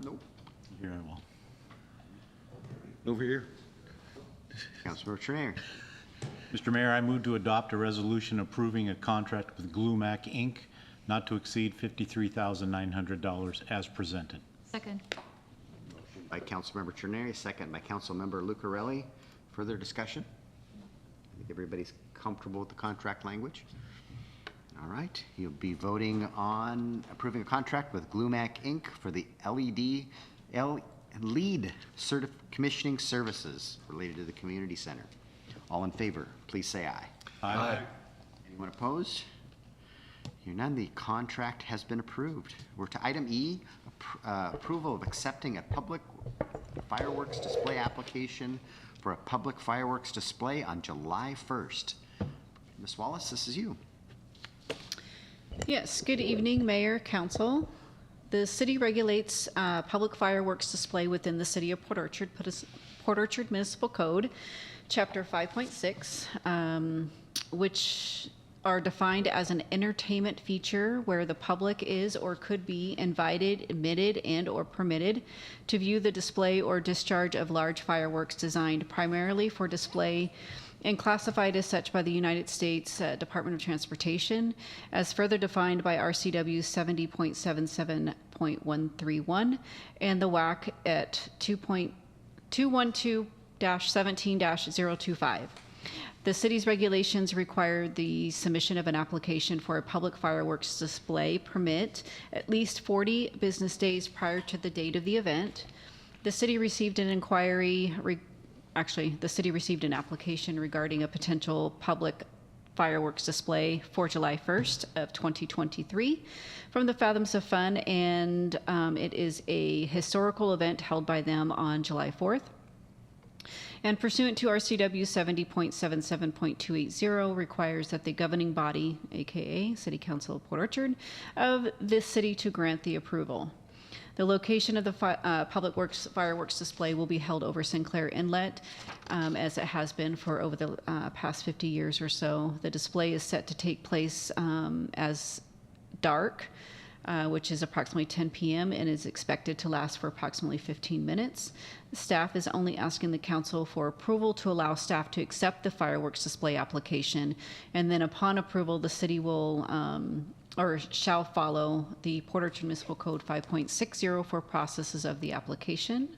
Nope. Here I will. Over here. Councilmember Trainer. Mr. Mayor, I move to adopt a resolution approving a contract with GlueMac Inc. not to exceed $53,900 as presented. Second. By Councilmember Terneri, second by Councilmember Lucarelli. Further discussion? I think everybody's comfortable with the contract language. All right, you'll be voting on approving a contract with GlueMac Inc. for the lead commissioning services related to the community center. All in favor, please say aye. Aye. Anyone opposed? Hearing none, the contract has been approved. We're to item E, approval of accepting a public fireworks display application for a public fireworks display on July 1st. Ms. Wallace, this is you. Yes, good evening, Mayor, Council. The city regulates public fireworks display within the city of Port Orchard, Port Orchard Municipal Code, Chapter 5.6, which are defined as an entertainment feature where the public is or could be invited, admitted, and or permitted to view the display or discharge of large fireworks designed primarily for display and classified as such by the United States Department of Transportation, as further defined by RCW 70.77.131 and the WAC at 2.212-17-025. The city's regulations require the submission of an application for a public fireworks display permit at least 40 business days prior to the date of the event. The city received an inquiry, the city received an application regarding a potential public fireworks display for July 1st of 2023 from the Fathoms of Fun, and it is a historical event held by them on July 4th. And pursuant to RCW 70.77.280 requires that the governing body, aka City Council of Port Orchard, of this city to grant the approval. The location of the public works fireworks display will be held over Sinclair Inlet, as it has been for over the past 50 years or so. The display is set to take place as dark, which is approximately 10 p.m. and is expected to last for approximately 15 minutes. The staff is only asking the council for approval to allow staff to accept the fireworks display application, and then upon approval, the city will or shall follow the Port Orchard Municipal Code 5.60 for processes of the application.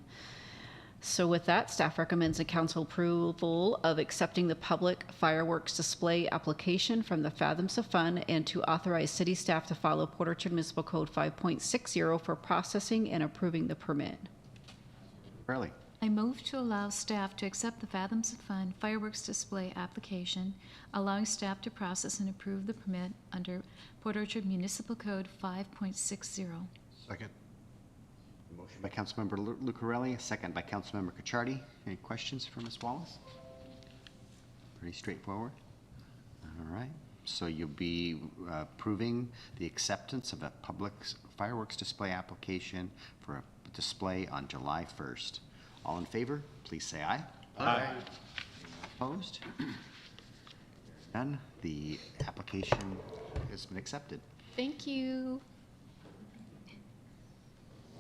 So with that, staff recommends the council approval of accepting the public fireworks display application from the Fathoms of Fun and to authorize city staff to follow Port Orchard Municipal Code 5.60 for processing and approving the permit. Really? I move to allow staff to accept the Fathoms of Fun fireworks display application, allowing staff to process and approve the permit under Port Orchard Municipal Code 5.60. Second. Motion by Councilmember Lucarelli, second by Councilmember Cacciardi. Any questions for Ms. Wallace? Pretty straightforward. All right. So you'll be approving the acceptance of a public fireworks display application for a display on July 1st. All in favor, please say aye. Aye. Opposed? None. The application has been accepted. Thank you.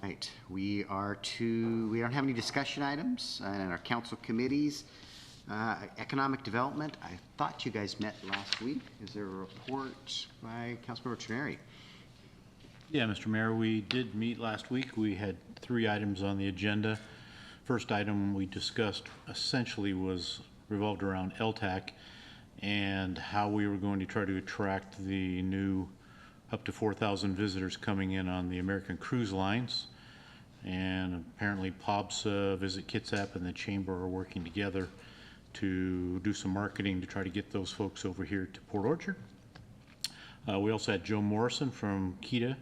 Right, we don't have any discussion items in our council committees. Economic development, I thought you guys met last week. Is there a report by Councilmember Terneri? Yeah, Mr. Mayor, we did meet last week. We had 3 items on the agenda. First item we discussed essentially was revolved around LTAC and how we were going to try to attract the new up to 4,000 visitors coming in on the American Cruise Lines. And apparently POBSA, Visit Kitsap, and the Chamber are working together to do some marketing to try to get those folks over here to Port Orchard. We also had Joe Morrison from KETA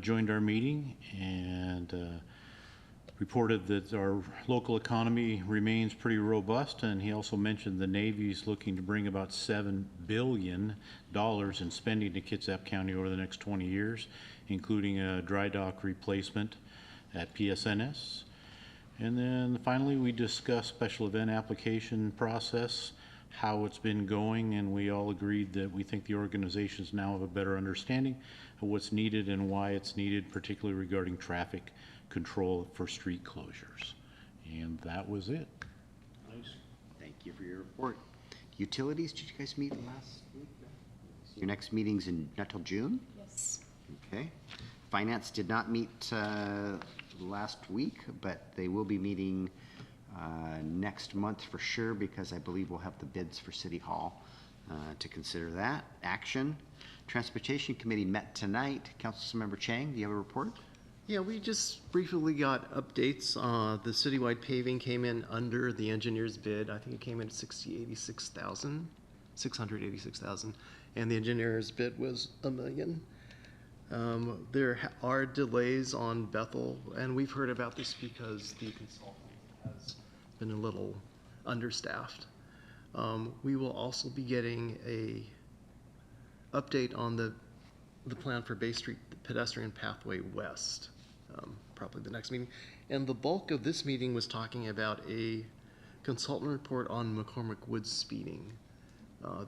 joined our meeting and reported that our local economy remains pretty robust, and he also mentioned the Navy's looking to bring about $7 billion in spending to Kitsap County over the next 20 years, including a dry dock replacement at PSNS. And then finally we discussed special event application process how it's been going, and we all agreed that we think the organizations now have a better understanding of what's needed and why it's needed, particularly regarding traffic control for street closures. And that was it. Thank you for your report. Utilities, did you guys meet last week? Your next meeting's not till June? Yes. Okay. Finance did not meet last week, but they will be meeting next month for sure, because I believe we'll have the bids for City Hall to consider that. Action. Transportation Committee met tonight. Councilmember Chang, do you have a report? Yeah, we just briefly got updates. The citywide paving came in under the engineer's bid. I think it came in at $686,000, and the engineer's bid was $1 million. There are delays on Bethel, and we've heard about this because the consultant has been a little understaffed. We will also be getting a update on the plan for Bay Street pedestrian pathway west, probably the next meeting. And the bulk of this meeting was talking about a consultant report on McCormick Woods speeding.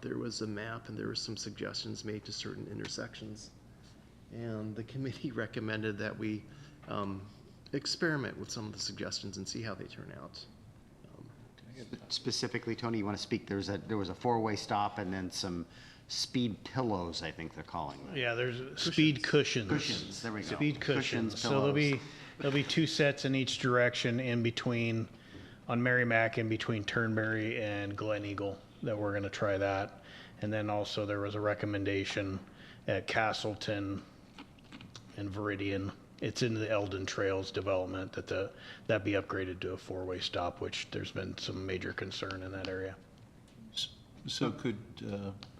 There was a map and there were some suggestions made to certain intersections. And the committee recommended that we experiment with some of the suggestions and see how they turn out. Specifically, Tony, you want to speak? There was a four-way stop and then some speed pillows, I think they're calling them. Yeah, there's speed cushions. Cushions, there we go. Speed cushions. So pillows. there'll be two sets in each direction in between, on Merrimack, in between Turnberry and Glen Eagle, that we're gonna try that. And then also there was a recommendation at Castleton and Viridian. It's in the Eldon Trails development that be upgraded to a four-way stop, which there's been some major concern in that area. So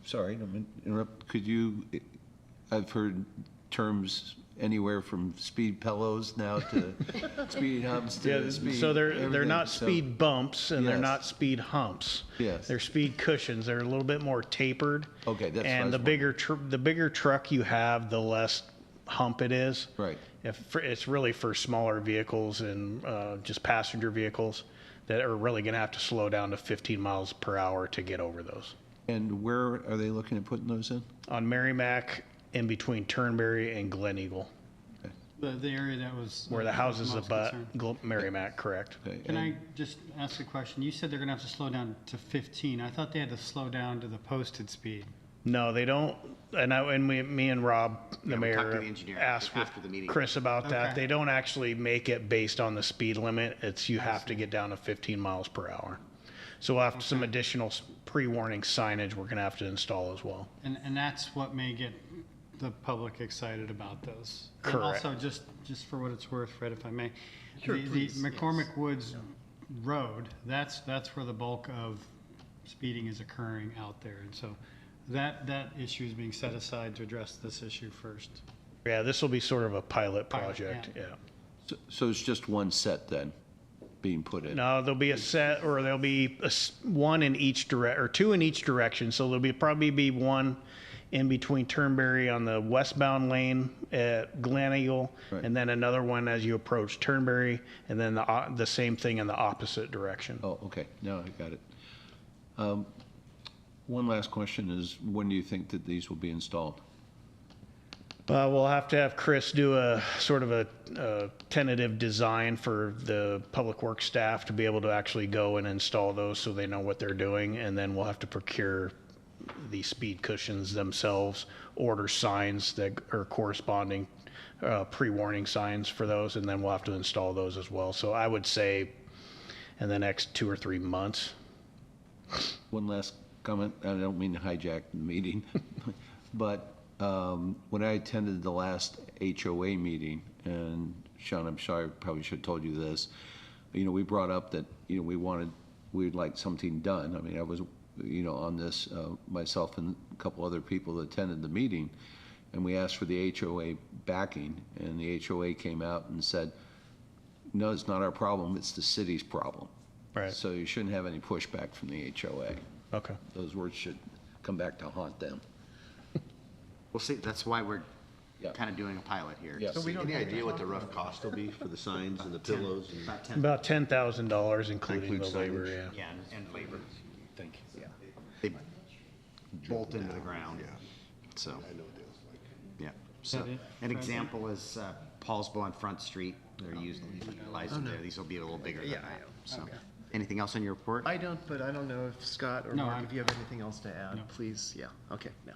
sorry, I don't mean to interrupt, I've heard terms anywhere from speed pillows now to speed humps to Yeah, speed. so they're everything. not So- speed bumps and they're Yes. not speed humps. Yes. They're speed cushions. They're a little bit more tapered. Okay, that's what I And was the bigger truck you have, the less hump it is. Right. It's really for smaller vehicles and just passenger vehicles that are really going to have to slow down to 15 miles per hour to get over those. And where are they looking at putting those in? On Merrimack, in between Turnberry and Glen Eagle, The area that was. where the houses most abut concerned. Merrimack, correct? Okay, Can I and- just ask a question? You said they're gonna have to slow down to 15. I thought they had to slow down to the posted speed. No, they don't. Me and Rob, the Yeah, we talked to mayor, the engineer asked with after the meeting. Chris about that. Okay. They don't actually make it based on the speed limit. It's you have to get down to 15 miles per hour. So we'll have some additional pre-warning signage we're gonna have to install as well. And that's what may get the public excited about those. And Correct. also, just for what it's worth, Fred, if I may. The McCormick Woods Road, that's where the bulk of speeding is occurring out there. And so that issue is being set aside to address this issue first. Yeah, this will be sort of a pilot Pilot, project, yeah. yeah. So it's just one set then being put in? No, there'll be a set, or there'll be one in each or two in each direction. So there'll probably be one in between Turnberry on the westbound lane at Glen Eagle, Right. and then another one as you approach Turnberry, and then the same thing in the opposite direction. Oh, okay, now I got it. One last question is, when do you think that these will be installed? We'll have to have Chris do a sort of a tentative design for the public works staff to be able to actually go and install those so they know what they're doing. And then we'll have to procure the speed cushions themselves, order signs that are corresponding pre-warning signs for those, and then we'll have to install those as well. So I would say in the next 2 or 3 months. One last comment, I don't mean to hijack the meeting, but when I attended the last HOA meeting, and Sean, I'm sorry, I probably should have told you this, we brought up that, we'd like something done. I mean, I was, on this, myself and a couple other people that attended the meeting, and we asked for the HOA backing, and the HOA came out and said, no, it's not our problem, it's the city's problem. Right. So you shouldn't have any pushback from the HOA. Okay. Those words should come back to haunt them. We'll see, that's why we're Yeah. kind of doing a pilot here. Yes. So we Any idea what the rough cost will be for the signs and the pillows? And About 10. About $10,000, including the Includes labor, signage. yeah. Yeah, and labor. Thank you. They bolt into the ground. Yeah. So, I know what they look like. yeah. So, that it, an Fred? example is Paulsbo on Front Street. They're utilizing there. These will be a little bigger than Yeah, I that. know. So, Okay. anything else on your report? I don't, but I don't know if Scott or No, Mark, I'm- if you have anything else to add, No. please, yeah, okay, no.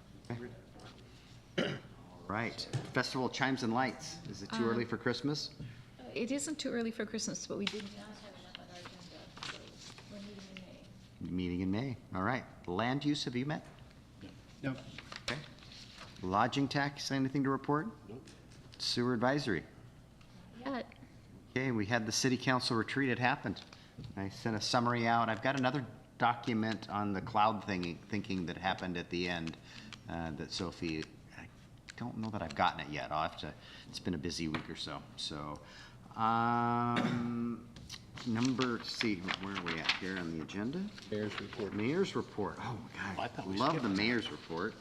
Right. Festival of Chimes and Lights. Is it too early for Christmas? It isn't too early for Christmas, but we did not have enough on our agenda, so we're meeting in May. Meeting in May. All right. Land use, have you met? Nope. Okay. Lodging tax, anything to report? Sewer advisory. Yet, Okay, we had the city council retreat. It happened. I sent a summary out. I've got another document on the cloud thinking that happened at the end that Sophie, I don't know that I've gotten it yet. I'll have to, it's been a busy week or so. So, see, where are we at here on the agenda? Mayor's report. Mayor's report. Oh, I God, thought we love skipped the mayor's report.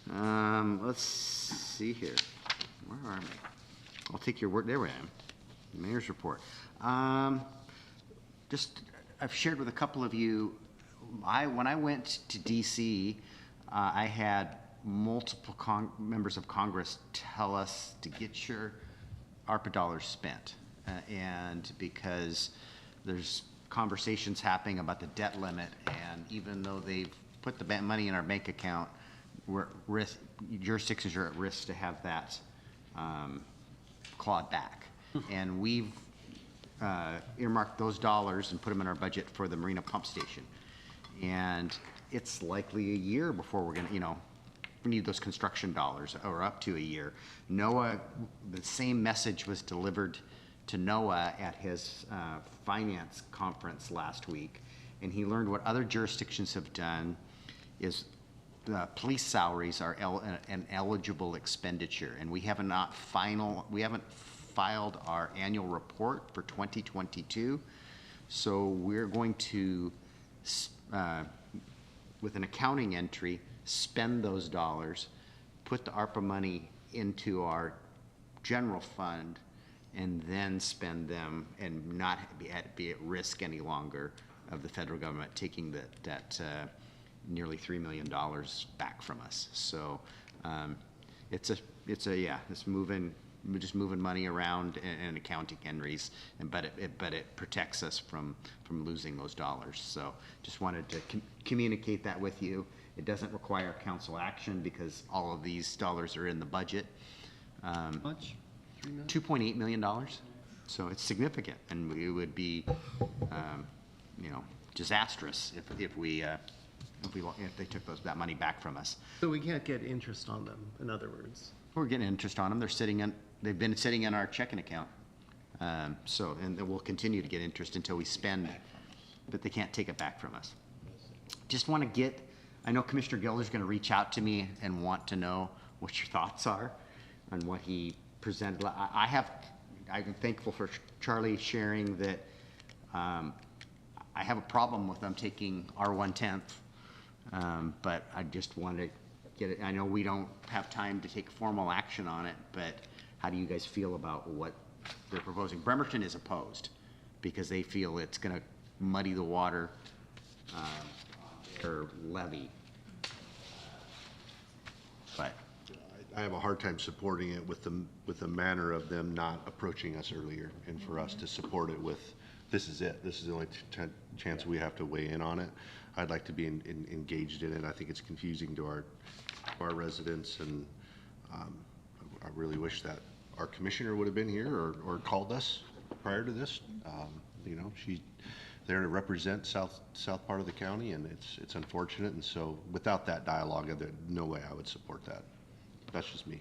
Let's see here. Where are we? I'll take your word. There we am. Mayor's report. Just, I've shared with a couple of you, when I went to DC, I had multiple members of Congress tell us to get your ARPA dollars spent. And because there's conversations happening about the debt limit, and even though they've put the money in our bank account, jurisdictions are at risk to have that clawed back. And we've earmarked those dollars and put them in our budget for the Marina Pump Station. And it's likely a year before we're gonna, we need those construction dollars, or up to a year. NOAA, the same message was delivered to NOAA at his finance conference last week. And he learned what other jurisdictions have done is police salaries are an eligible expenditure, and we haven't filed our annual report for 2022. So we're going to, with an accounting entry, spend those dollars, put the ARPA money into our general fund, and then spend them and not be at risk any longer of the federal government taking that nearly $3 million back from us. So it's moving, we're just moving money around and accounting entries, but it protects us from losing those dollars. So just wanted to communicate that with you. It doesn't require council action because all of these dollars are in the budget. Much? $2.8 million. So it's significant, and it would be, disastrous if they took that money back from us. So we can't get interest on them, in other words? We're getting interest on them. They've been sitting in our checking account. And we'll continue to get interest until we spend, but they can't take it back from us. Just want to I know Commissioner Gilder's going to reach out to me and want to know what your thoughts are on what he presented. I'm thankful for Charlie sharing that I have a problem with them taking our 1/10, but I just want to get it. I know we don't have time to take formal action on it, but how do you guys feel about what they're proposing? Bremerton is opposed because they feel it's going to muddy the water or levy. But I have a hard time supporting it with the manner of them not approaching us earlier, and for us to support it with, this is it. This is the only chance we have to weigh in on it. I'd like to be engaged in it. I think it's confusing to our residents, and I really wish that our commissioner would have been here or called us prior to this. She's there to represent south part of the county, and it's unfortunate. And so without that dialogue, there's no way I would support that. That's just me.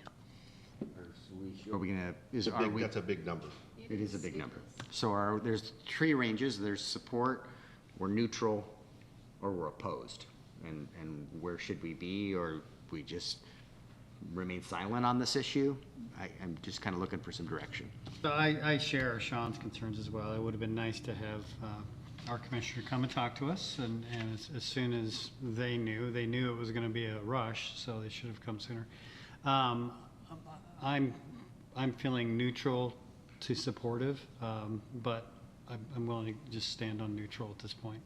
are we going to, That's a big number. it is a big number. So there's three ranges. There's support, we're neutral, or we're opposed. And where should we be, or we just remain silent on this issue? I'm just kind of looking for some direction. So I share Sean's concerns as well. It would have been nice to have our commissioner come and talk to us, and as soon as they knew it was going to be a rush, so they should have come sooner. I'm feeling neutral to supportive, but I'm willing to just stand on neutral at this point.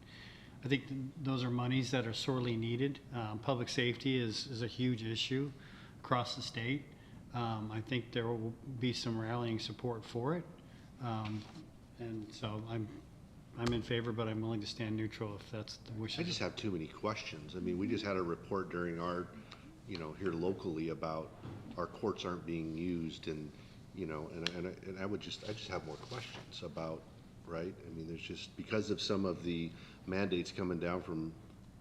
I think those are monies that are sorely needed. Public safety is a huge issue across the state. I think there will be some rallying support for it. And so I'm in favor, but I'm willing to stand neutral if that's the wishes. I just have too many questions. I mean, we just had a report during our, here locally about our courts aren't being used and, and I just have more questions about, right? I mean, there's just, because of some of the mandates coming down from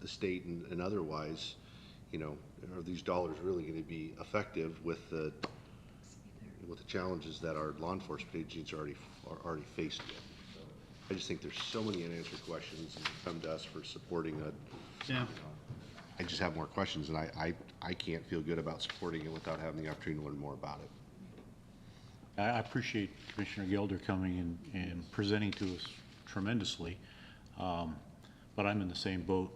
the state and otherwise, are these dollars really going to be effective with the challenges that our law enforcement agencies are already faced with? I just think there's so many unanswered questions and come to us for supporting Yeah. I just have more questions and I can't feel good about supporting it without having the opportunity to learn more about it. I appreciate Commissioner Gilder coming and presenting to us tremendously, but I'm in the same boat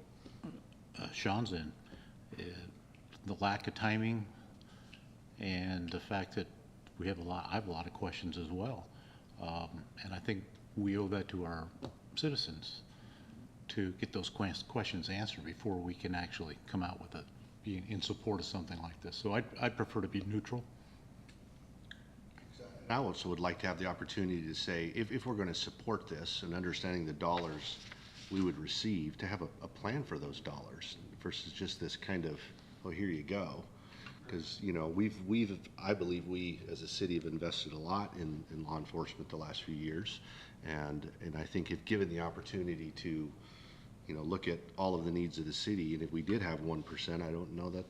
Sean's in. The lack of timing and the fact that I have a lot of questions as well, and I think we owe that to our citizens to get those questions answered before we can actually come out with being in support of something like this. So I'd prefer to be neutral. I also would like to have the opportunity to say, if we're going to support this and understanding the dollars we would receive, to have a plan for those dollars versus just this kind of, oh, here you go. Because, I believe we as a city have invested a lot in law enforcement the last few years. And I think if given the opportunity to, look at all of the needs of the city, and if we did have 1%, I don't know that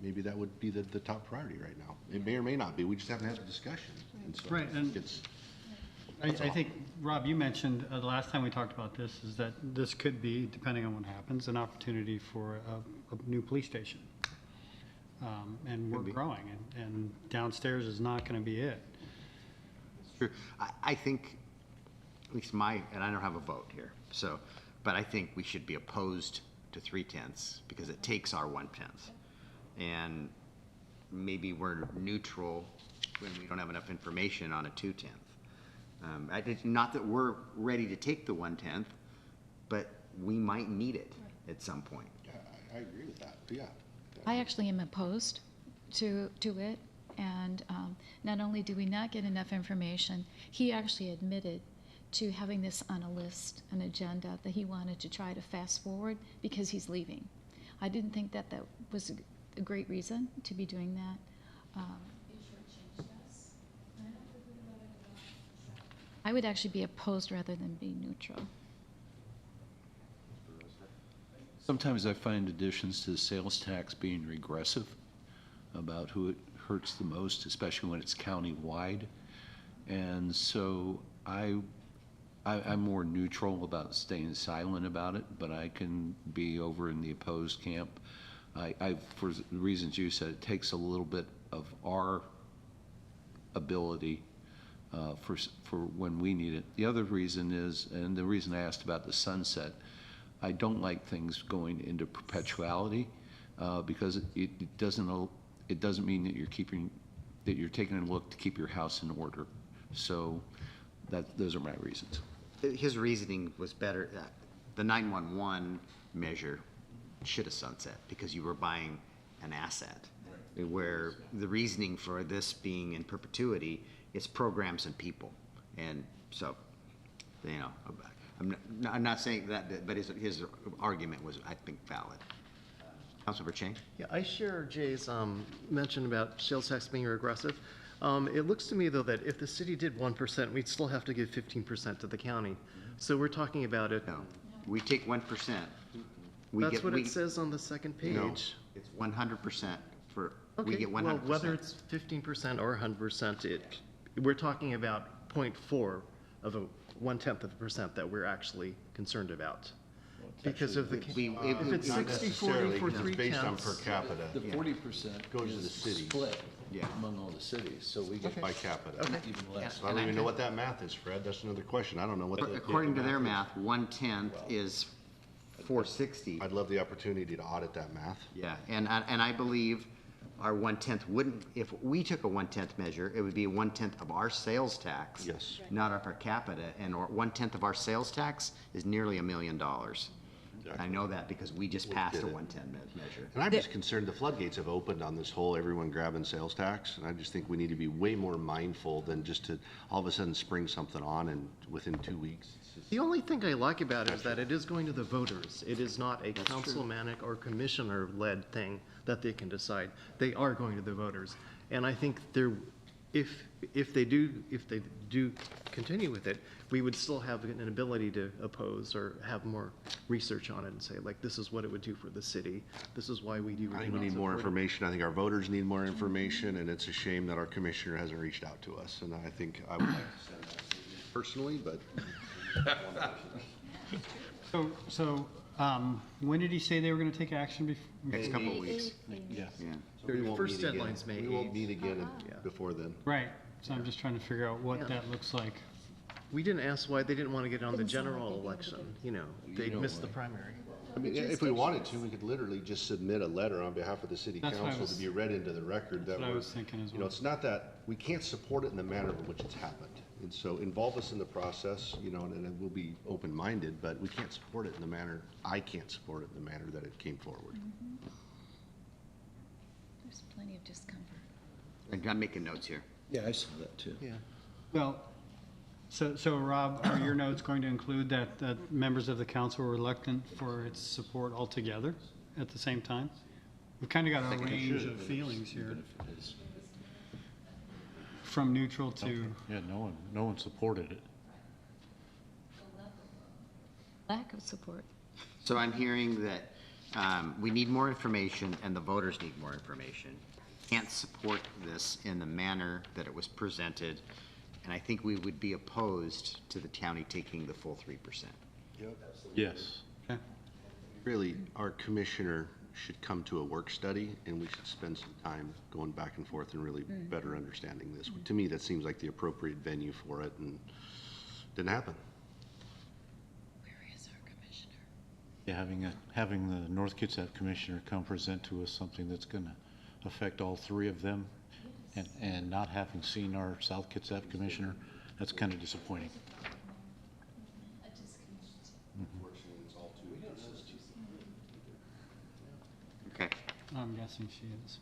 maybe that would be the top priority right now. It may or may not be. We just haven't had the discussion. And so Right, and it's, I think, Rob, you mentioned the last time we talked about this is that this could be, depending on what happens, an opportunity for a new police station. And we're growing, and downstairs is not going to be it. True. I think, at least and I don't have a vote here, but I think we should be opposed to 3/10 because it takes our 1/10. And maybe we're neutral when we don't have enough information on a 2/10. Not that we're ready to take the 1/10, but we might need it at some point. I agree with that, yeah. I actually am opposed to it, and not only do we not get enough information, he actually admitted to having this on a list, an agenda that he wanted to try to fast forward because he's leaving. I didn't think that was a great reason to be doing that. I would actually be opposed rather than be neutral. Sometimes I find additions to the sales tax being regressive about who it hurts the most, especially when it's county-wide. And so I'm more neutral about staying silent about it, but I can be over in the opposed camp. For the reasons you said, it takes a little bit of our ability for when we need it. The other reason is, and the reason I asked about the sunset, I don't like things going into perpetuality because it doesn't mean that you're taking a look to keep your house in order. So those are my reasons. His reasoning was better. The 911 measure should have sunset because you were buying an asset. Where the reasoning for this being in perpetuity is programs and people. And so, I'm not saying that, but his argument was, I think, valid. Councilmember Chang? Yeah, I share Jay's mention about sales tax being regressive. It looks to me, though, that if the city did 1%, we'd still have to give 15% to the county. So we're talking about it. No, we take 1%. That's what it says on the second page. No, it's 100% for, we Okay, get 100%. well, whether it's 15% or 100%, we're talking about 0.4 of a 1/10% that we're actually concerned about. Because of the, if it's Not 60/40 necessarily, for 'cause it's based on per 3/10. capita. The 40% Goes to the is city. split Yeah. among all the cities, so we get By capita. even less. I don't even know what that math is, Fred. That's another question. I don't know what the. According to their math, 1/10 is 460. I'd love the opportunity to audit that math. Yeah, and I believe our 1/10 wouldn't, if we took a 1/10 measure, it would be 1/10 of our sales tax. Yes. Not our per capita, and 1/10 of our sales tax is nearly $1 million. I know that because we just passed a did it. 110 measure. And I'm just concerned the floodgates have opened on this whole everyone grabbing sales tax. And I just think we need to be way more mindful than just to all of a sudden spring something on and within 2 weeks. It's just- The only thing I like about it is that it is going to the voters. It is not a councilmanic or commissioner-led thing that they can decide. They are going to the voters. And I think if they do continue with it, we would still have an ability to oppose or have more research on it and say, like, this is what it would do for the city. This is why we do. I think we need more information. I think our voters need more information, and it's a shame that our commissioner hasn't reached out to us. And I think I would like to send that personally, but So, when did he say they were gonna take action Next couple of weeks. Yeah. Yeah. we won't First meet again. deadline's May We won't 8th. meet again before then. Right, so I'm just trying to figure out what that looks like. We didn't ask why they didn't want to get on the general election, they missed the primary. I mean, if we wanted to, we could literally just submit a letter on behalf of the city That's what I council to was- be read into the record that what I we're, was thinking as you know, well. it's not that, we can't support it in the manner in which it's happened. And so involve us in the process, and we'll be open-minded, but we can't support it in the manner, I can't support it in the manner that it came forward. There's plenty of discomfort. And I'm making notes here. Yeah, I saw that too. Yeah. Well, so Rob, are your notes going to include that members of the council were reluctant for its support altogether at the same time? We've kind of got a range of feelings here. From neutral to, Yeah, no one supported it. Lack of support. So I'm hearing that we need more information and the voters need more information. Can't support this in the manner that it was presented, and I think we would be opposed to the county taking the full 3%. Yes. okay. Really, our commissioner should come to a work study, and we should spend some time going back and forth and really better understanding this. To me, that seems like the appropriate venue for it, and didn't happen. Where is our commissioner? Yeah, having the North Kitsap Commissioner come present to us something that's gonna affect all three of them, and not having seen our South Kitsap Commissioner, that's kind of disappointing. Okay. I'm guessing she is.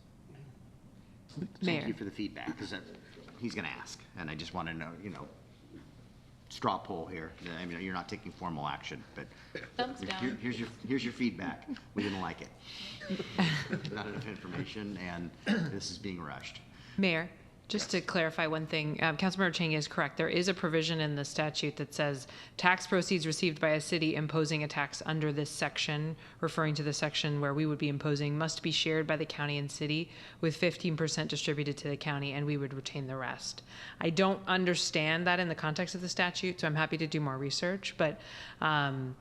Thank you Mayor. for the feedback, because he's going to ask, and I just want to know, straw poll here. I mean, you're not taking formal action, but Thumbs down. here's your feedback. We didn't like it. Not enough information, and this is being rushed. Mayor, just to clarify one thing, Councilmember Chang is correct. There is a provision in the statute that says tax proceeds received by a city imposing a tax under this section, referring to the section where we would be imposing, must be shared by the county and city with 15% distributed to the county, and we would retain the rest. I don't understand that in the context of the statute, so I'm happy to do more research, but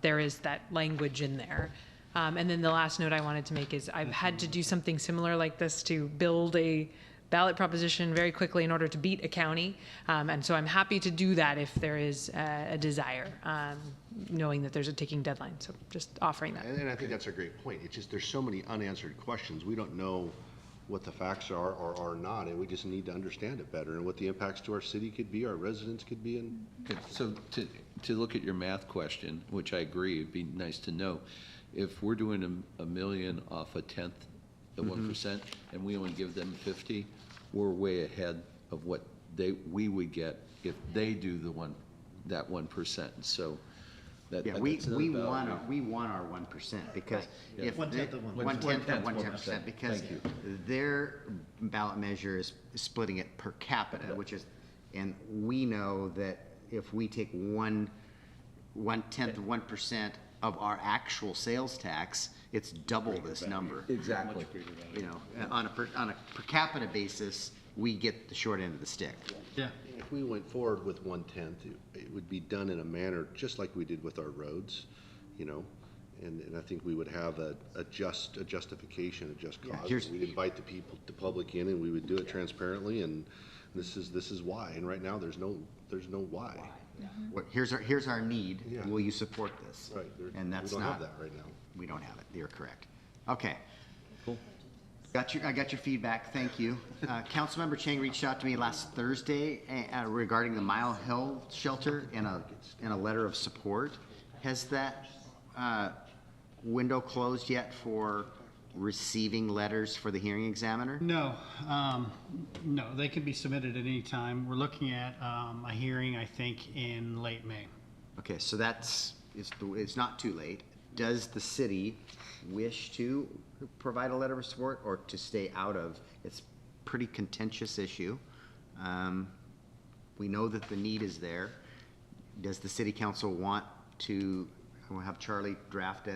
there is that language in there. And then the last note I wanted to make is I've had to do something similar like this to build a ballot proposition very quickly in order to beat a county. And so I'm happy to do that if there is a desire, knowing that there's a ticking deadline. So just offering that. And I think that's a great point. It's just, there's so many unanswered questions. We don't know what the facts are or are not, and we just need to understand it better and what the impacts to our city could be, our residents could be, and So to look at your math question, which I agree, it'd be nice to know, if we're doing a million off a tenth of 1%, and we only give them 50, we're way ahead of what we would get if they do that 1%. So that. Yeah, that's we another want value. our 1%, because Yeah. if. One-tenth of 1%. One-tenth of One-tenth, 1%, because Thank you. their ballot measure is splitting it per capita, which is, and we know that if we take one-tenth of 1% of our actual sales tax, it's double this number. Exactly. On a per capita basis, we get the short end of the stick. Yeah. if we went forward with 1/10, it would be done in a manner just like we did with our roads, and I think we would have a justification, a just cause. We'd invite the public in, and we would do it transparently, and this is why. And right now, there's no why. Here's our need. Yeah. Will you support this? Right. And that's We don't have not. that right now. We don't have it. You're correct. Okay. Cool. I got your feedback. Thank you. Councilmember Chang reached out to me last Thursday regarding the Mile Hill shelter in a letter of support. Has that window closed yet for receiving letters for the hearing examiner? No, no, they can be submitted at any time. We're looking at a hearing, I think, in late May. Okay, so it's not too late. Does the city wish to provide a letter of support or to stay out of? It's a pretty contentious issue. We know that the need is there. Does the city council want to, we'll have Charlie draft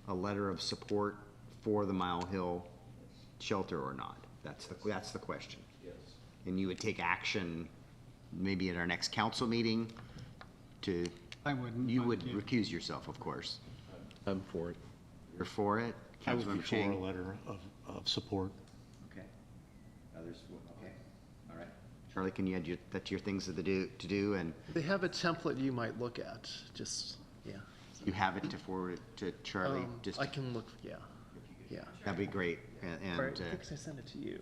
a letter of support for the Mile Hill shelter or not? That's the question. Yes. And you would take action maybe at our next council meeting to, I wouldn't. you but, would yeah. recuse yourself, of course. I'm for it. You're for it? I would be Councilmember for a Chang? letter of support. Okay. Others, okay, all right. Charlie, can you add that's your things to do, and They have a template you might look at, just, yeah. you have it to forward it to Charlie? Just I can look, yeah, yeah. that'd be great, and Or I think I sent it to you,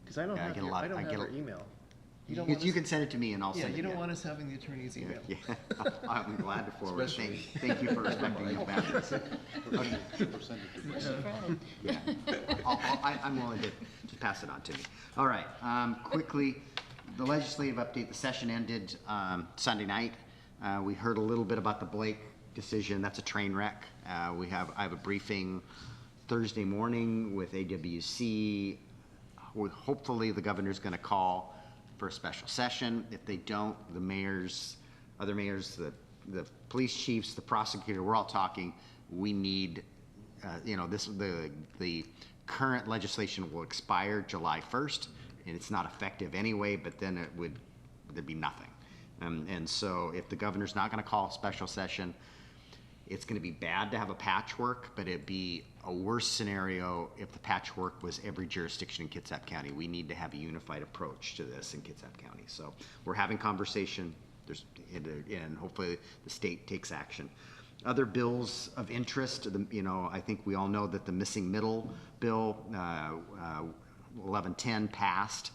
because I don't yeah, I have get a your, lot- I don't I have get a- your email. You don't want you us- can send it to me, and I'll Yeah, send it. you don't want us having the attorney's email. Yeah, I'm glad to forward. Thank you for respecting the boundaries. Okay. Yeah, I'm willing to pass it on to me. All right, quickly, the legislative update, the session ended Sunday night. We heard a little bit about the Blake decision. That's a train wreck. I have a briefing Thursday morning with AWC. Hopefully, the governor's going to call for a special session. If they don't, the mayors, other mayors, the police chiefs, the prosecutor, we're all talking. We need, the current legislation will expire July 1st, and it's not effective anyway, but then there'd be nothing. And so if the governor's not going to call a special session, it's going to be bad to have a patchwork, but it'd be a worse scenario if the patchwork was every jurisdiction in Kitsap County. We need to have a unified approach to this in Kitsap County. So we're having conversation, and hopefully the state takes action. Other bills of interest, I think we all know that the missing middle bill, 1110 passed.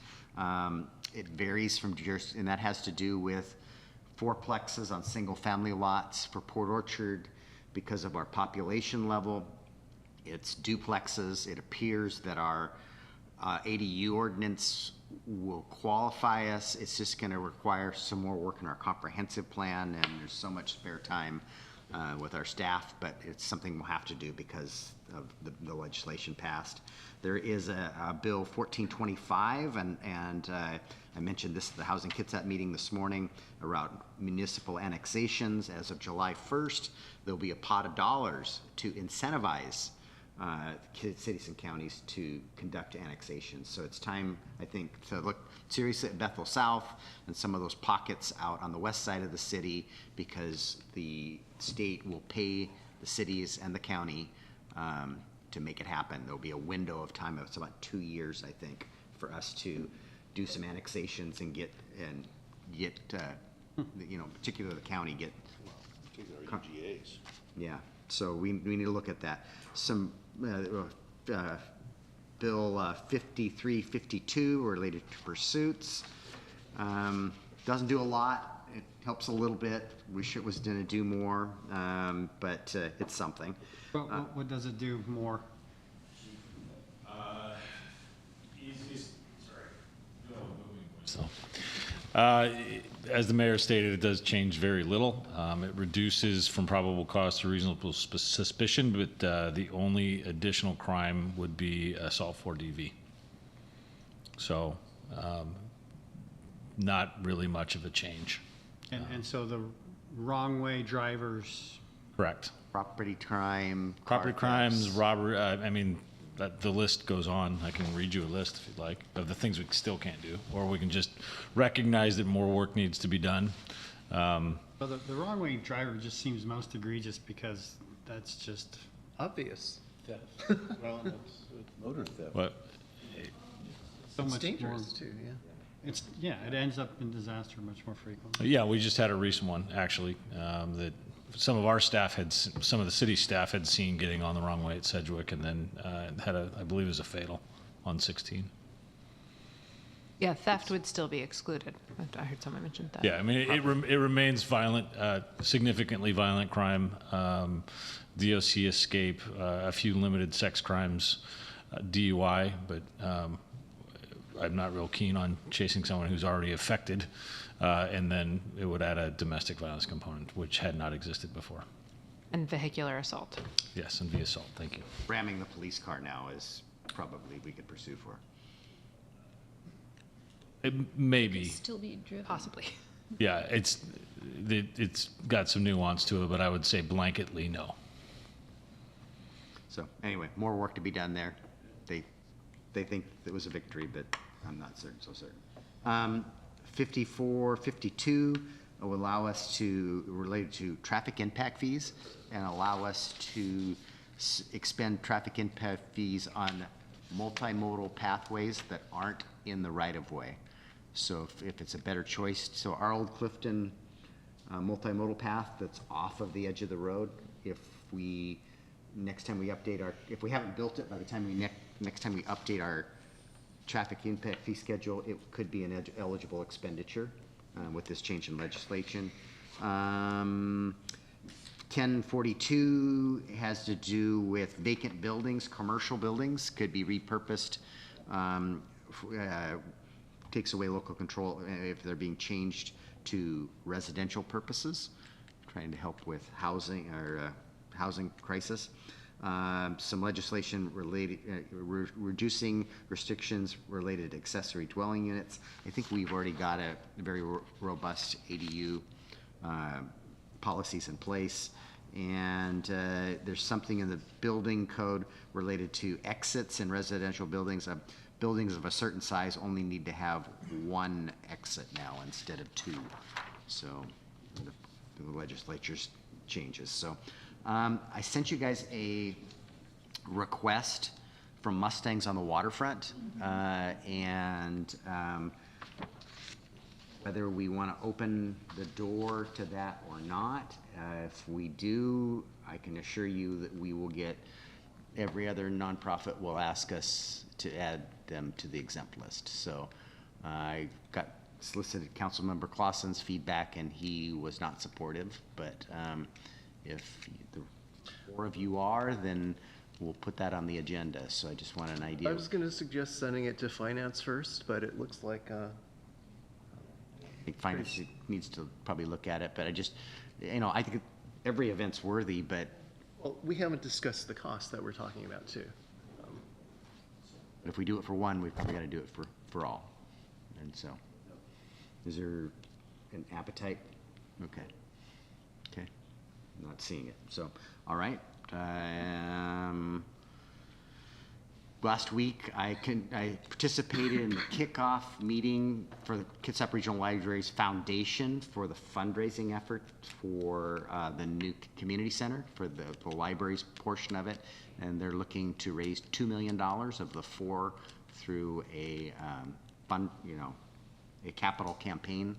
It varies from jurisdiction, and that has to do with fourplexes on single-family lots for Port Orchard. Because of our population level, it's duplexes. It appears that our ADU ordinance will qualify us. It's just going to require some more work in our comprehensive plan, and there's so much spare time with our staff, but it's something we'll have to do because of the legislation passed. There is a bill 1425, and I mentioned this at the Housing Kitsap meeting this morning around municipal annexations. As of July 1st, there'll be a pot of dollars to incentivize cities and counties to conduct annexations. So it's time, I think, to look seriously at Bethel South and some of those pockets out on the west side of the city, because the state will pay the cities and the county to make it happen. There'll be a window of time, it's about 2 years, I think, for us to do some annexations and get particularly the county get. EGAs. Yeah, so we need to look at that. Some Bill 5352 related to pursuits. Doesn't do a lot. It helps a little bit. Wish it was going to do more, but it's something. But what does it do more? As the mayor stated, it does change very little. It reduces from probable cause to reasonable suspicion, but the only additional crime would be assault for DV. So not really much of a change. And so the wrong way drivers, Correct. Property crime. Property car crimes, thefts. robbery, the list goes on. I can read you a list if you'd like of the things we still can't do, or we can just recognize that more work needs to be done. well, the wrong way driver just seems most egregious because that's just, Obvious. Well, Motor theft. But so It's much dangerous more. too, yeah. It ends up in disaster much more frequently. yeah, we just had a recent one actually that some of our staff some of the city staff had seen getting on the wrong way at Sedgwick, and then had I believe it was a fatal on 16. Yeah, theft would still be excluded. I heard someone mention that. Yeah, I mean, it remains violent, significantly violent crime. DOC escape, a few limited sex crimes, DUI, but I'm not real keen on chasing someone who's already affected. And then it would add a domestic violence component, which had not existed before. And vehicular assault. Yes, and via assault. Thank you. Ramming the police car now is probably we could pursue for. It may be. Still be driven. Possibly. Yeah, it's got some nuance to it, but I would say blanketly no. So anyway, more work to be done there. They think it was a victory, but I'm not so certain. 5452 will allow us to, related to traffic impact fees, and allow us to expend traffic impact fees on multimodal pathways that aren't in the right-of-way. So if it's a better choice, so our old Clifton multimodal path that's off of the edge of the road, if we, next time we update our, if we haven't built it by the time we, next time we update our traffic impact fee schedule, it could be an eligible expenditure with this change in legislation. 1042 has to do with vacant buildings, commercial buildings could be repurposed, takes away local control if they're being changed to residential purposes, trying to help with housing or housing crisis. Some legislation related, reducing restrictions related to accessory dwelling units. I think we've already got a very robust ADU policies in place. And there's something in the building code related to exits in residential buildings. Buildings of a certain size only need to have one exit now instead of two. So the legislature's changes. So I sent you guys a request from Mustangs on the Waterfront, and whether we want to open the door to that or not. If we do, I can assure you that we will get, every other nonprofit will ask us to add them to the exempt list. So I got solicited Councilmember Clausen's feedback, and he was not supportive, but if the four of you are, then we'll put that on the agenda. So I just want an idea. I was going to suggest sending it to finance first, but it looks like I think finance needs to probably look at it, but I just, I think every event's worthy, but well, we haven't discussed the cost that we're talking about too. if we do it for one, we've probably got to do it for all. And so, is there an appetite? Okay. Okay. I'm not seeing it. So, all right. Last week, I participated in the kickoff meeting for the Kitsap Regional Library's foundation for the fundraising effort for the new community center, for the library's portion of it. And they're looking to raise $2 million of the $4 million through a fund, a capital campaign.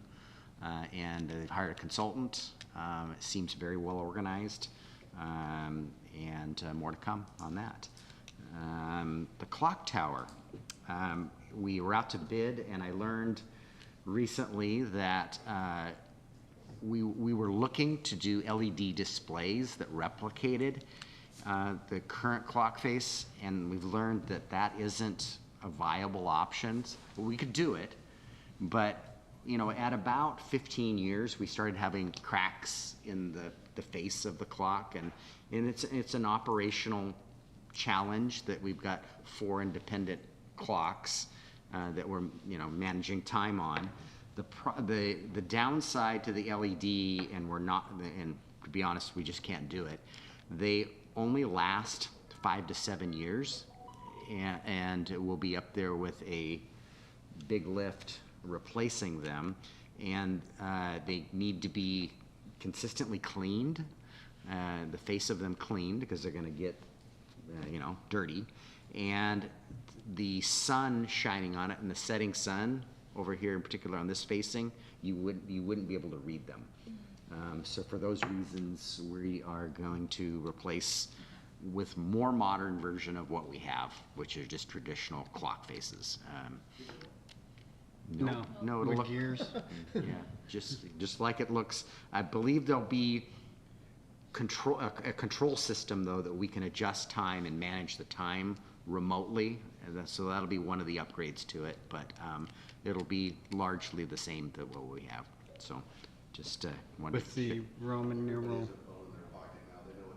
And they've hired a consultant. It seems very well organized, and more to come on that. The clock tower, we were out to bid, and I learned recently that we were looking to do LED displays that replicated the current clock face, and we've learned that that isn't a viable option. We could do it, but at about 15 years, we started having cracks in the face of the clock, and it's an operational challenge that we've got 4 independent clocks that we're managing time on. The downside to the LED, and to be honest, we just can't do it. They only last 5 to 7 years, and we'll be up there with a big lift replacing them, and they need to be consistently cleaned, the face of them cleaned, because they're going to get dirty, and the sun shining on it, and the setting sun over here in particular on this facing, you wouldn't be able to read them. So for those reasons, we are going to replace with more modern version of what we have, which are just traditional clock faces. No. No, it'll With look, gears? yeah, just like it looks. I believe there'll be a control system, though, that we can adjust time and manage the time remotely. So that'll be one of the upgrades to it, but it'll be largely the same that what we have. So just wanted With the Roman numeral?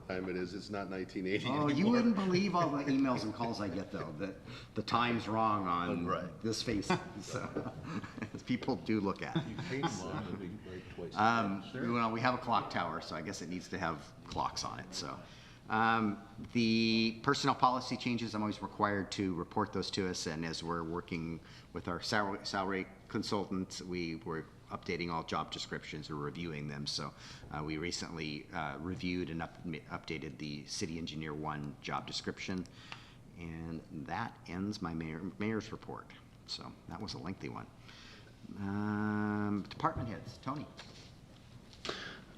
Time it is, it's not 1980 Oh, anymore. you wouldn't believe all the emails and calls I get, though, that the time's wrong on Right. this face. So, people do look at it. Well, we have a clock tower, so I guess it needs to have clocks on it, so. The personnel policy changes, I'm always required to report those to us, and as we're working with our salary consultants, we were updating all job descriptions or reviewing them, so we recently reviewed and updated the City Engineer 1 job description, and that ends my mayor's report. So that was a lengthy one. Department heads, Tony.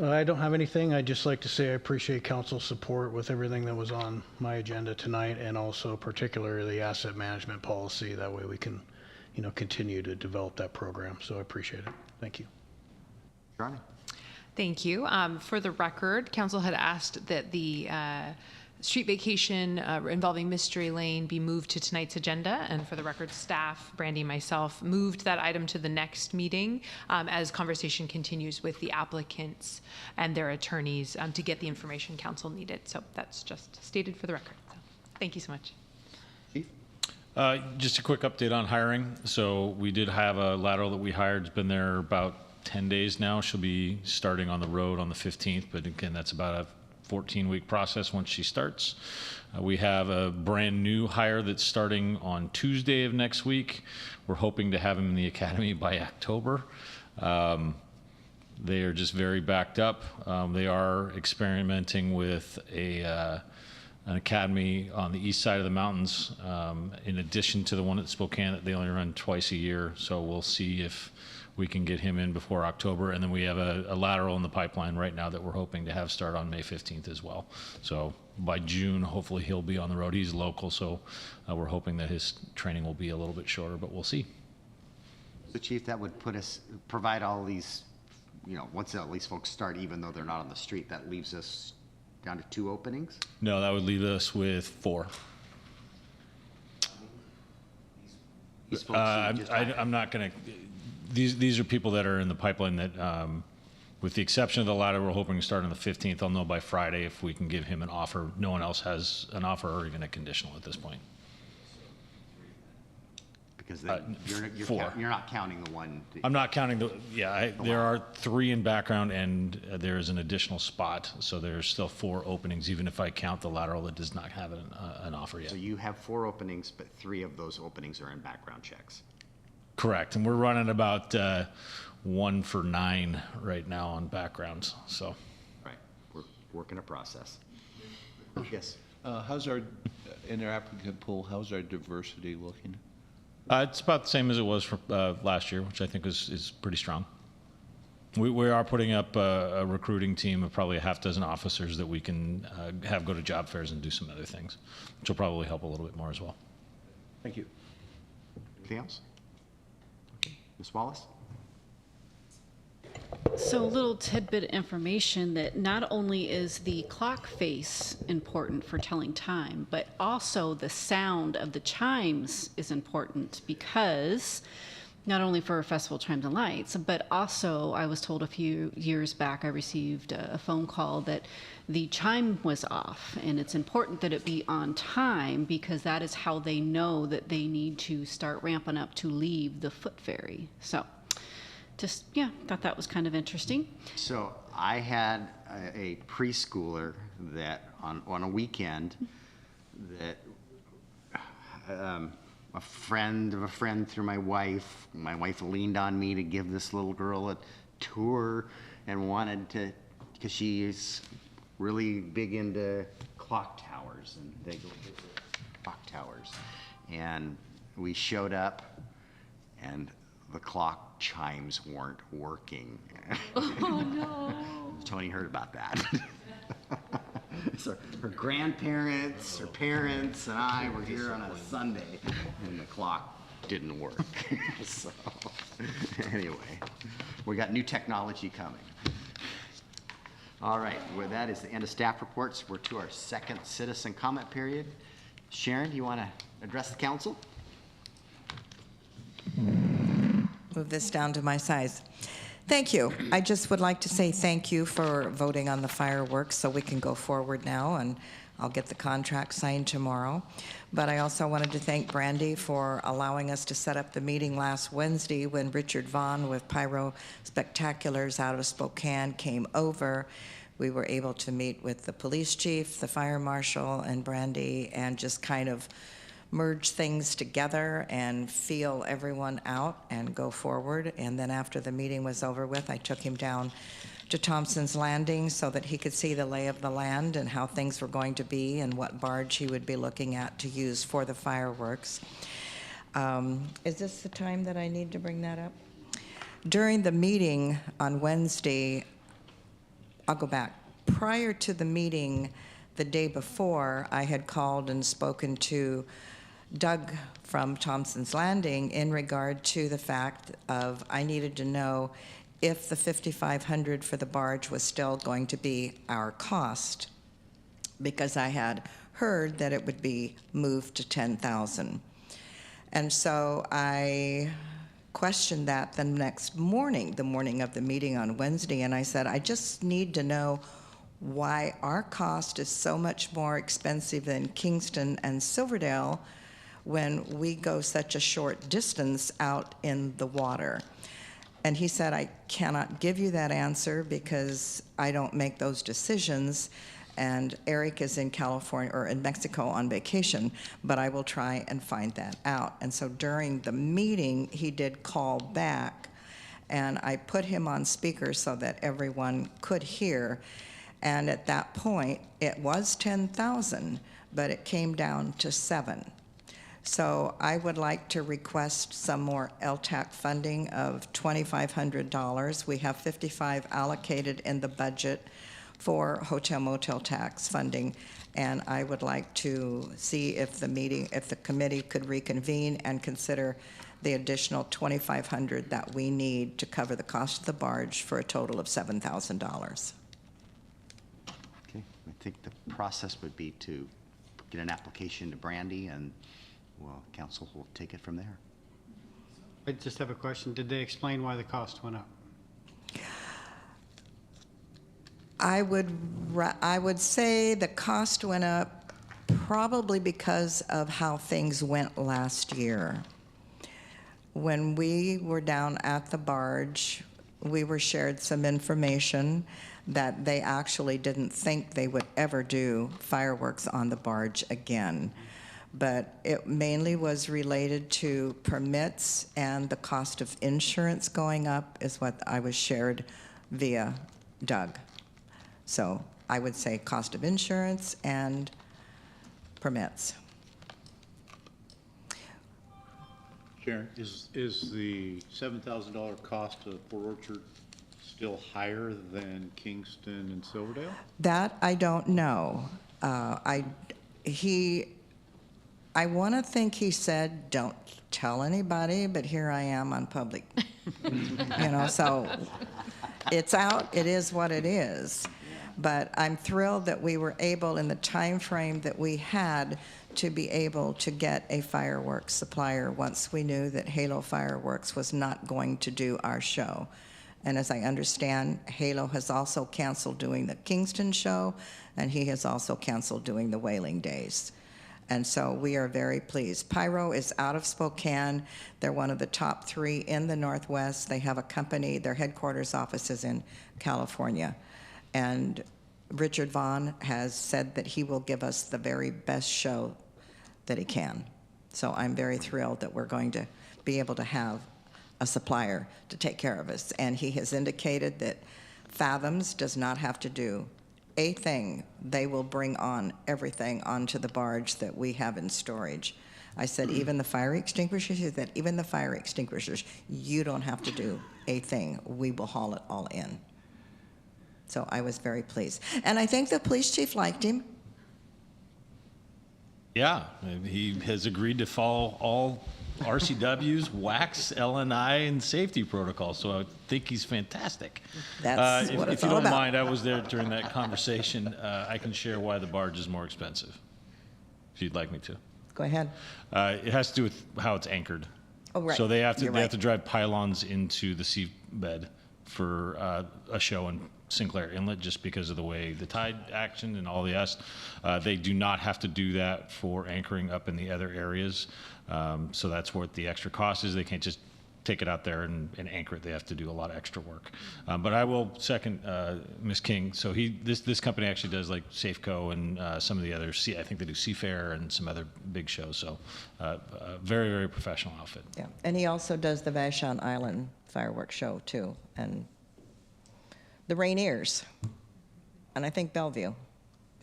I don't have anything. I'd just like to say I appreciate council's support with everything that was on my agenda tonight, and also particularly the asset management policy. That way we can, continue to develop that program. So I appreciate it. Thank you. Charlie. Thank you. For the record, council had asked that the street vacation involving Mystery Lane be moved to tonight's agenda. And for the record, staff, Brandy, myself, moved that item to the next meeting as conversation continues with the applicants and their attorneys to get the information council needed. So that's just stated for the record. So thank you so much. Just a quick update on hiring. So we did have a lateral that we hired. It's been there about 10 days now. She'll be starting on the road on the 15th, but again, that's about a 14-week process once she starts. We have a brand new hire that's starting on Tuesday of next week. We're hoping to have him in the academy by October. They are just very backed up. They are experimenting with an academy on the east side of the mountains, in addition to the one at Spokane that they only run twice a year. So we'll see if we can get him in before October. And then we have a lateral in the pipeline right now that we're hoping to have start on May 15th as well. So by June, hopefully he'll be on the road. He's local, so we're hoping that his training will be a little bit shorter, but we'll see. So Chief, that would provide all these, once at least folks start, even though they're not on the street, that leaves us down to 2 openings? No, that would leave us with 4. These folks you just hired. I'm not going to, these are people that are in the pipeline that, with the exception of the latter, we're hoping to start on the 15th. I'll know by Friday if we can give him an offer. No one else has an offer or even a conditional at this point. Because then you're 4. you're not counting the one. I'm not counting there are 3 in background, and there is an additional spot. So there's still 4 openings, even if I count the lateral that does not have an offer yet. So you have 4 openings, but 3 of those openings are in background checks. Correct. And we're running about 1 for 9 right now on backgrounds. So. Right. We're working a process. Yes. How's in our applicant pool, how's our diversity looking? It's about the same as it was for last year, which I think is pretty strong. We are putting up a recruiting team of probably a half dozen officers that we can have go to job fairs and do some other things, which will probably help a little bit more as well. Thank you. Anything else? Okay. Ms. Wallace? So a little tidbit information that not only is the clock face important for telling time, but also the sound of the chimes is important, because not only for Festival Chimes and Lights, but also I was told a few years back I received a phone call that the chime was off, and it's important that it be on time because that is how they know that they need to start ramping up to leave the foot ferry. So just, thought that was kind of interesting. So I had a preschooler that on a weekend that a friend of a friend through my wife leaned on me to give this little girl a tour and wanted to, because she is really big into clock towers, and they go visit clock towers. And we showed up and the clock chimes weren't working. Oh, no. Tony heard about that. So her grandparents, her parents, and I were here on a Sunday, and the clock didn't work. So, anyway, we got new technology coming. All right, well, that is the end of staff reports. We're to our second citizen comment period. Sharon, you want to address the council? Move this down to my size. Thank you. I just would like to say thank you for voting on the fireworks so we can go forward now, and I'll get the contract signed tomorrow. But I also wanted to thank Brandy for allowing us to set up the meeting last Wednesday when Richard Vaughn with Pyro Spectaculars out of Spokane came over. We were able to meet with the police chief, the fire marshal, and Brandy, and just kind of merge things together and feel everyone out and go forward. And then after the meeting was over with, I took him down to Thompson's Landing so that he could see the lay of the land and how things were going to be and what barge he would be looking at to use for the fireworks. Is this the time that I need to bring that up? During the meeting on Wednesday, I'll go back. Prior to the meeting, the day before, I had called and spoken to Doug from Thompson's Landing in regard to the fact of I needed to know if the $5,500 for the barge was still going to be our cost, because I had heard that it would be moved to $10,000. And so I questioned that the next morning, the morning of the meeting on Wednesday, and I said, I just need to know why our cost is so much more expensive than Kingston and Silverdale when we go such a short distance out in the water. And he said, I cannot give you that answer because I don't make those decisions, and Eric is in California or in Mexico on vacation, but I will try and find that out. And so during the meeting, he did call back, and I put him on speaker so that everyone could hear. And at that point, it was 10,000, but it came down to 7. So I would like to request some more LTAC funding of $2,500. We have $55 allocated in the budget for hotel motel tax funding, and I would like to see if the committee could reconvene and consider the additional $2,500 that we need to cover the cost of the barge for a total of $7,000. Okay, I think the process would be to get an application to Brandy, and well, council will take it from there. I just have a question. Did they explain why the cost went up? I would say the cost went up probably because of how things went last year. When we were down at the barge, we were shared some information that they actually didn't think they would ever do fireworks on the barge again. But it mainly was related to permits and the cost of insurance going up is what I was shared via Doug. So I would say cost of insurance and permits. Sharon, is the $7,000 cost of Port Orchard still higher than Kingston and Silverdale? That I don't know. I want to think he said, don't tell anybody, but here I am on public. So it's out, it is what it is. But I'm thrilled that we were able, in the time frame that we had, to be able to get a fireworks supplier once we knew that Halo Fireworks was not going to do our show. And as I understand, Halo has also canceled doing the Kingston show, and he has also canceled doing the Whaling Days. And so we are very pleased. Pyro is out of Spokane. They're one of the top 3 in the Northwest. They have a company, their headquarters office is in California. And Richard Vaughn has said that he will give us the very best show that he can. So I'm very thrilled that we're going to be able to have a supplier to take care of us. And he has indicated that Fathoms does not have to do a thing. They will bring on everything onto the barge that we have in storage. I said, even the fire extinguishers, he said, even the fire extinguishers, you don't have to do a thing. We will haul it all in. So I was very pleased. And I think the police chief liked him. Yeah, he has agreed to follow all RCW's, wax, LNI, and safety protocols, so I think he's fantastic. That's what If it's you all don't about. mind, I was there during that conversation. I can share why the barge is more expensive, if you'd like me to. Go ahead. It has to do with how it's anchored. Oh, right. So they have You're to right. drive pylons into the seabed for a show in Sinclair Inlet, just because of the way the tide action and all the rest. They do not have to do that for anchoring up in the other areas. So that's what the extra cost is. They can't just take it out there and anchor it. They have to do a lot of extra work. But I will second Ms. King. So this company actually does like Safeco and some of the other, I think they do Seafair and some other big shows. So a very, very professional outfit. Yeah, and he also does the Vashon Island fireworks show too, and the Rainiers, and I think Bellevue.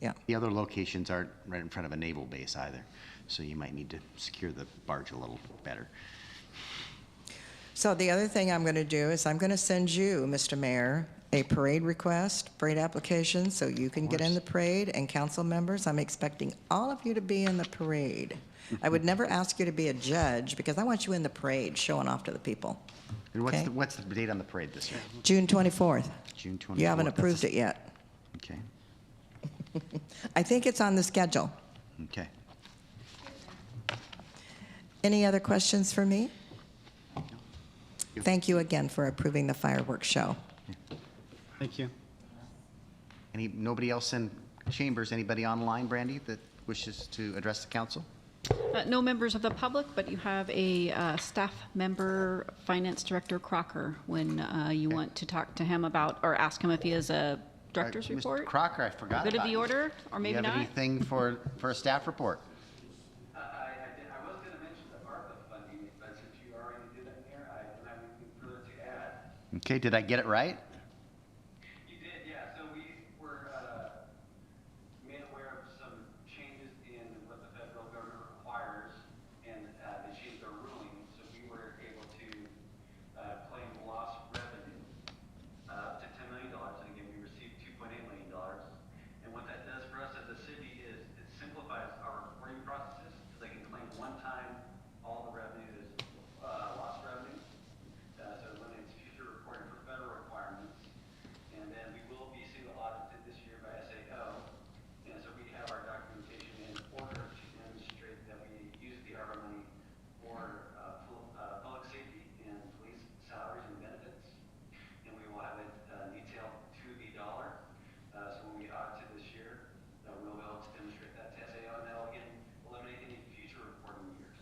Yeah. The other locations aren't right in front of a naval base either, so you might need to secure the barge a little better. So the other thing I'm going to do is I'm going to send you, Mr. Mayor, a parade request, parade application, so you can get in the parade, and council members, I'm expecting all of you to be in the parade. I would never ask you to be a judge, because I want you in the parade, showing off to the people. And what's Okay. what's the date on the parade this year? June 24th. June 24th. You haven't That's approved it yet. Okay, I think it's on the schedule. okay. Any other questions for me? Thank you again for approving the fireworks show. Thank you. Nobody else in chambers, anybody online, Brandy, that wishes to address the council? No members of the public, but you have a staff member, Finance Director Crocker, when you want to talk to him about, or ask him if he has a director's Mr. report. Crocker, I forgot Good of about the you. order, or maybe Do you not? have anything for a staff report? I was going to mention the ARPA funding, but since you already did that, Mayor, I don't have anything further to add. Okay, did I get it right? You did, yeah. So we were made aware of some changes in what the federal government requires, and they changed their ruling. So we were able to claim lost revenue up to $10 million. And again, we received $2.8 million. And what that does for us as a city is it simplifies our reporting processes, because they can claim one time all the revenue is lost revenue. So it eliminates future reporting for federal requirements. And then we will be single audited this year by SAO. And so we have our documentation in order to demonstrate that we use the ARPA money for public safety and police salaries and benefits. And we will have it detailed to the dollar. So when we audit it this year, we'll be able to demonstrate that to SAO, and that will again eliminate any future reporting years.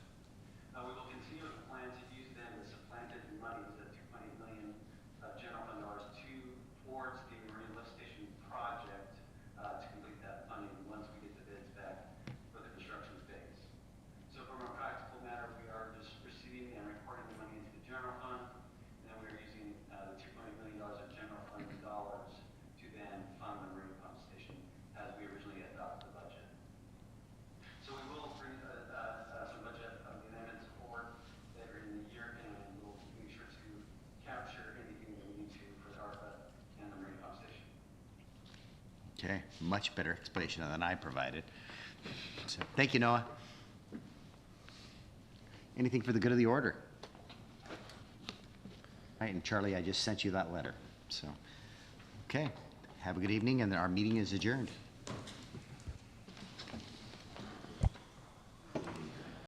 We will continue with the plan to use then the supplanted monies, the $2.8 million general fund dollars, towards the Marine Lift Station project to complete that funding once we get the bids back for the construction phase. So from a practical matter, we are just receiving and reporting the money into the general fund, and then we are using the $2.8 million of general fund dollars to then fund the Marine Pump Station as we originally adopted the budget. So we will bring some budget amendments forward later in the year, and we'll make sure to capture anything that we need to for the ARPA and the Marine Pump Station. Okay, much better explanation than I provided. So, thank you, Noah. Anything for the good of the order? All right, and Charlie, I just sent you that letter, so. Okay, have a good evening, and our meeting is adjourned.